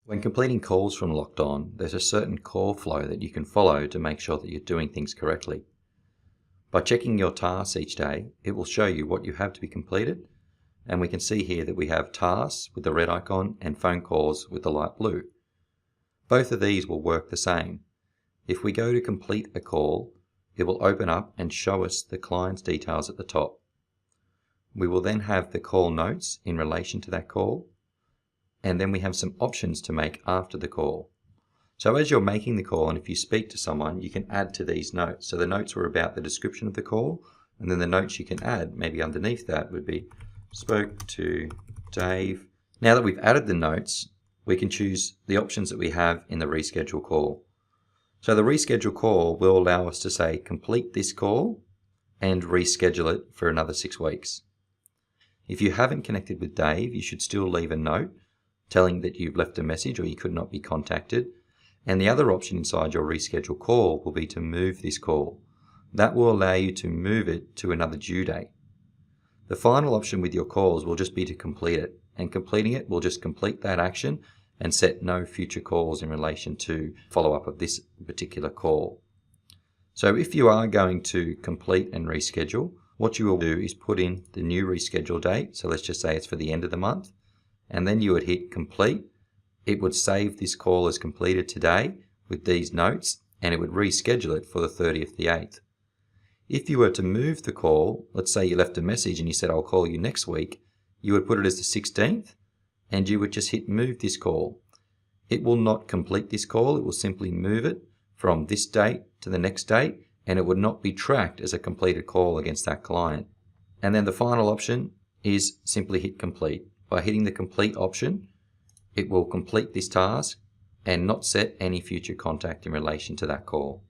When completing calls from Locked On, there's a certain call flow that you can follow to make sure that you're doing things correctly. By checking your tasks each day, it will show you what you have to be completed, and we can see here that we have tasks with the red icon and phone calls with the light blue. Both of these will work the same. If we go to complete a call, it will open up and show us the client's details at the top. We will then have the call notes in relation to that call, and then we have some options to make after the call. So as you're making the call, and if you speak to someone, you can add to these notes. So the notes were about the description of the call, and then the notes you can add, maybe underneath that would be, spoke to Dave. Now that we've added the notes, we can choose the options that we have in the reschedule call. So the reschedule call will allow us to say, complete this call and reschedule it for another 6 weeks. If you haven't connected with Dave, you should still leave a note telling that you've left a message or you could not be contacted. And the other option inside your reschedule call will be to move this call. That will allow you to move it to another due date. The final option with your calls will just be to complete it, and completing it will just complete that action and set no future calls in relation to follow-up of this particular call. So if you are going to complete and reschedule, what you will do is put in the new reschedule date. So let's just say it's for the end of the month, and then you would hit complete. It would save this call as completed today with these notes, and it would reschedule it for the 30th of the 8th. If you were to move the call, let's say you left a message and you said, I'll call you next week, you would put it as the 16th, and you would just hit move this call. It will not complete this call, it will simply move it from this date to the next date, and it would not be tracked as a completed call against that client. And then the final option is simply hit complete. By hitting the complete option, it will complete this task and not set any future contact in relation to that call.